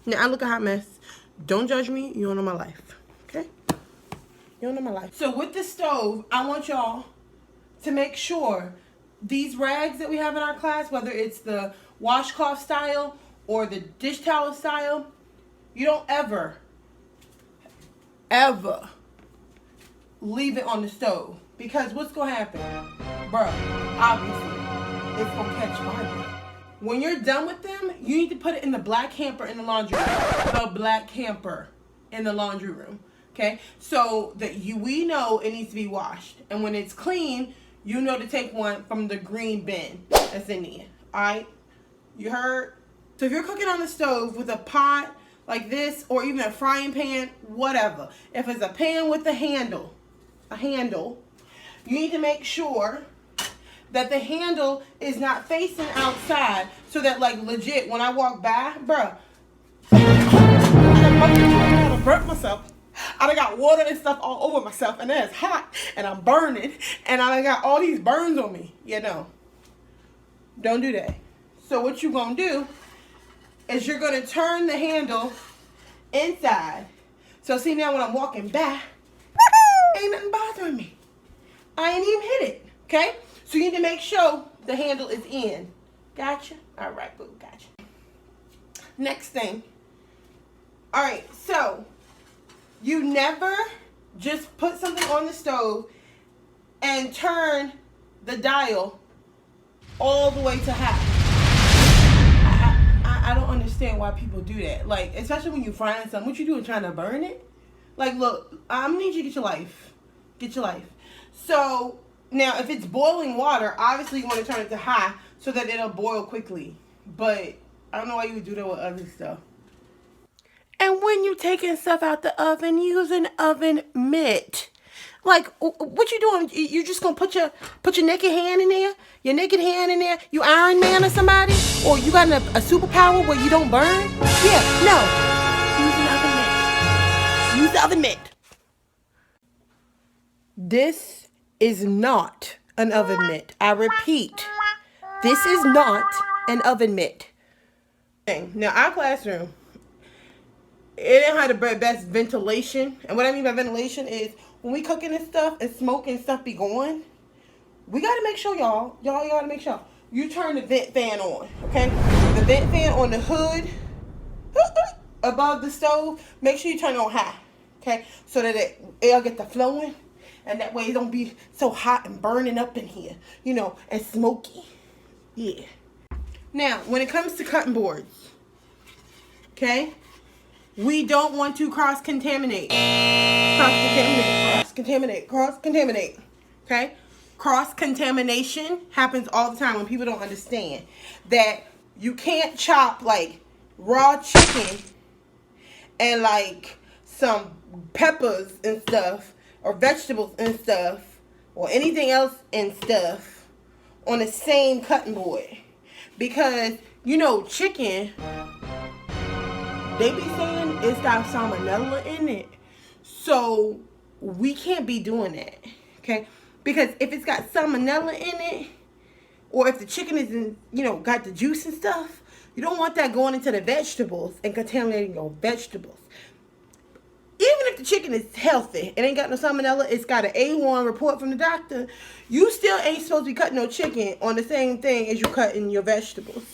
Now I look a hot mess. Don't judge me. You don't know my life. Okay? You don't know my life. So with the stove, I want y'all to make sure these rags that we have in our class, whether it's the washcloth style or the dish towel style, you don't ever leave it on the stove. Because what's going to happen? Bruh, obviously, it's going to catch fire. When you're done with them, you need to put it in the black hamper in the laundry room. The black hamper in the laundry room. Okay? So that we know it needs to be washed. And when it's clean, you know to take one from the green bin that's in there. Alright? You heard? So if you're cooking on the stove with a pot like this, or even a frying pan, whatever. If it's a pan with a handle, you need to make sure that the handle is not facing outside, so that, like, legit, when I walk by, bruh, I done burnt myself. I done got water and stuff all over myself, and then it's hot, and I'm burning, and I done got all these burns on me. You know, don't do that. So what you gonna do is you're gonna turn the handle inside. So see, now when I'm walking back, ain't nothing bothering me. I ain't even hit it, okay? So you need to make sure the handle is in. Gotcha? All right, boo, gotcha. Next thing. All right, so you never just put something on the stove and turn the dial all the way to high. I don't understand why people do that. Like, especially when you're frying something. What you doing, trying to burn it? Like, look, I'm gonna need you to get your life. Get your life. So, now, if it's boiling water, obviously you want to turn it to high so that it'll boil quickly. But I don't know why you would do that with other stuff. And when you taking stuff out the oven, use an oven mitt. Like, what you doing? You just gonna put your naked hand in there? Your naked hand in there? You Iron Man or somebody? Or you got a superpower where you don't burn? Yeah, no. Use an oven mitt. Use the oven mitt. This is not an oven mitt. I repeat, this is not an oven mitt. Now, our classroom, it didn't have the best ventilation. And what I mean by ventilation is when we cooking and stuff and smoke and stuff be going, we got to make sure, y'all got to make sure you turn the vent fan on, okay? The vent fan on the hood above the stove, make sure you turn it on high, okay? So that it'll get the flowing. And that way it don't be so hot and burning up in here, you know, and smoky. Yeah. Now, when it comes to cutting boards, okay, we don't want to cross-contaminate. Cross-contaminate, okay? Cross-contamination happens all the time when people don't understand that you can't chop, like, raw chicken and, like, some peppers and stuff, or vegetables and stuff, or anything else and stuff on the same cutting board. Because, you know, chicken, they be saying it's got salmonella in it. So, we can't be doing that, okay? Because if it's got salmonella in it, or if the chicken isn't, you know, got the juice and stuff, you don't want that going into the vegetables and contaminating your vegetables. Even if the chicken is healthy, it ain't got no salmonella, it's got an A1 report from the doctor, you still ain't supposed to be cutting no chicken on the same thing as you cutting your vegetables.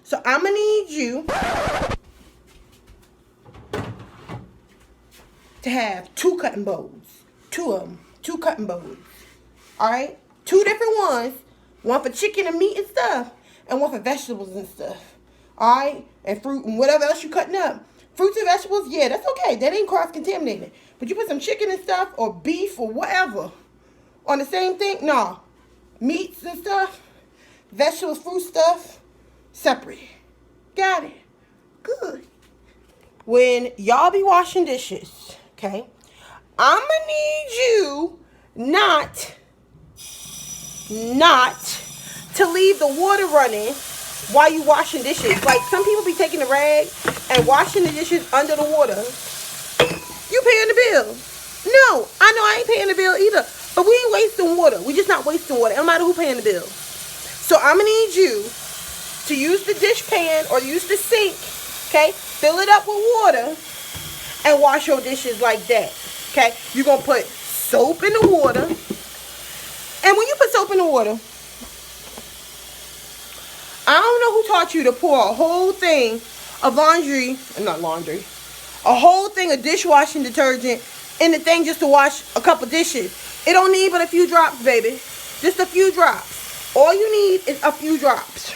So I'm going to need you to have 2 cutting boards. 2 of them. 2 cutting boards. Alright? 2 different ones. One for chicken and meat and stuff, and one for vegetables and stuff. Alright? And fruit and whatever else you cutting up. Fruits and vegetables, yeah, that's okay. That ain't cross-contaminated. But you put some chicken and stuff, or beef, or whatever, on the same thing, no. Meats and stuff, vegetables, fruit stuff, separate. Got it. Good. When y'all be washing dishes, okay, I'm going to need you not to leave the water running while you washing dishes. Like, some people be taking the rag and washing the dishes under the water. You paying the bill. No, I know I ain't paying the bill either. But we ain't wasting water. We just not wasting water. It don't matter who paying the bill. So I'm going to need you to use the dish pan or use the sink, Okay? Fill it up with water and wash your dishes like that. Okay? You're going to put soap in the water. And when you put soap in the water, I don't know who taught you to pour a whole thing of a whole thing of dishwashing detergent in the thing just to wash a couple dishes. It don't need but a few drops, baby. Just a few drops. All you need is a few drops.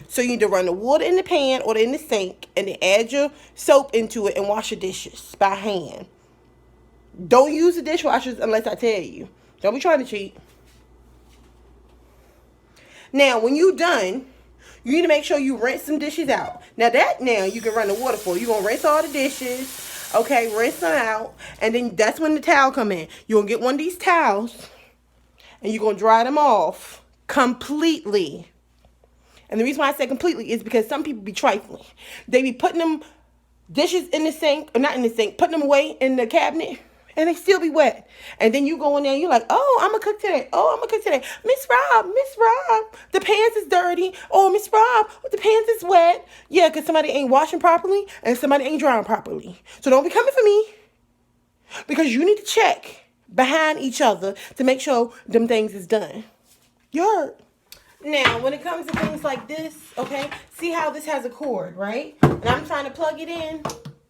So you need to run the water in the pan or in the sink and then add your soap into it and wash your dishes by hand. Don't use the dishwashers unless I tell you. Don't be trying to cheat. Now, when you're done, you need to make sure you rinse some dishes out. Now you can run the water for. You're going to rinse all the dishes. Okay, rinse them out. And then that's when the towel come in. You're going to get one of these towels. And you're going to dry them off completely. And the reason why I say completely is because some people be trifling. They be putting them dishes in the sink, or not in the sink, putting them away in the cabinet. And they still be wet. And then you go in there and you're like, oh, I'm going to cook today. Oh, I'm going to cook today. Miss Rob, the pans is dirty. Oh, Miss Rob, the pans is wet. Yeah, because somebody ain't washing properly and somebody ain't drying properly. So don't be coming for me. Because you need to check behind each other to make sure them things is done. You heard? Now, when it comes to things like this, okay, see how this has a cord, right? And I'm trying to plug it in,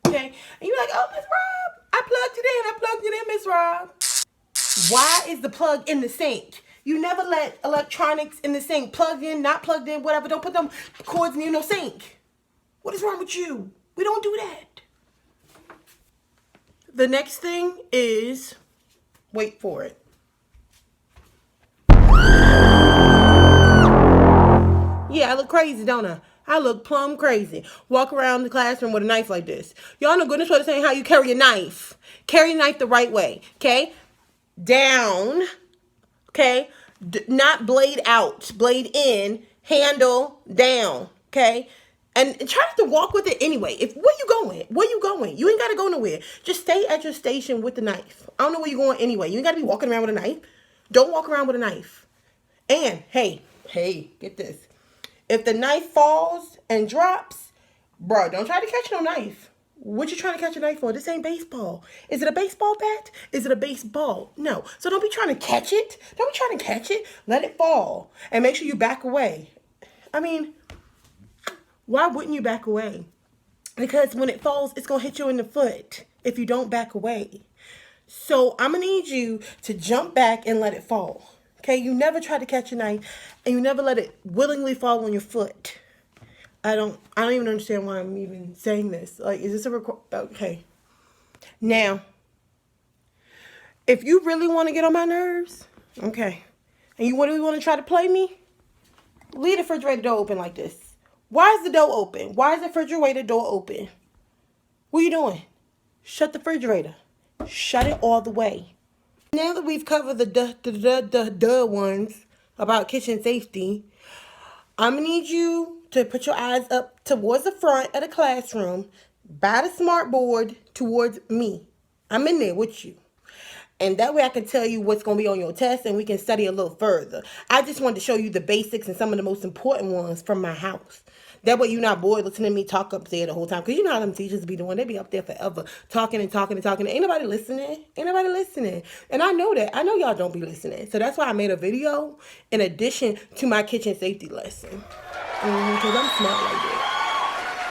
okay? And you're like, oh, Miss Rob, I plugged it in, Miss Rob. Why is the plug in the sink? You never let electronics in the sink. Plugged in, not plugged in, whatever. Don't put them cords near no sink. What is wrong with you? We don't do that. The next thing is, wait for it. Yeah, I look crazy, don't I? I look plumb crazy. Walk around the classroom with a knife like this. Y'all know goodness what I'm saying how you carry a knife. Carry a knife the right way, okay? Down, okay? Not blade out, blade in, handle down, okay? And try not to walk with it anyway. Where you going? You ain't got to go nowhere. Just stay at your station with the knife. I don't know where you're going anyway. You ain't got to be walking around with a knife. Don't walk around with a knife. And, hey, get this. If the knife falls and drops, bro, don't try to catch no knife. What you trying to catch a knife for? This ain't baseball. Is it a baseball bat? Is it a baseball? No. So don't be trying to catch it. Don't be trying to catch it. Let it fall. And make sure you back away. I mean, why wouldn't you back away? Because when it falls, it's going to hit you in the foot if you don't back away. So I'm going to need you to jump back and let it fall. Okay, you never try to catch a knife, and you never let it willingly fall on your foot. I don't even understand why I'm even saying this. Like, is this a okay? Now, if you really want to get on my nerves, okay, and you really want to try to play me, leave the refrigerator door open like this. Why is the door open? Why is the refrigerator door open? What are you doing? Shut the refrigerator. Shut it all the way. Now that we've covered the ones about kitchen safety, I'm going to need you to put your eyes up towards the front of the classroom by the smart board towards me. I'm in there with you. And that way I can tell you what's going to be on your test and we can study a little further. I just wanted to show you the basics and some of the most important ones from my house. That way you're not bored listening to me talk up there the whole time. Because you know how them teachers be doing. They be up there forever talking and talking and talking. Ain't nobody listening. And I know that. I know y'all don't be listening. So that's why I made a video in addition to my kitchen safety lesson. Because I'm smart like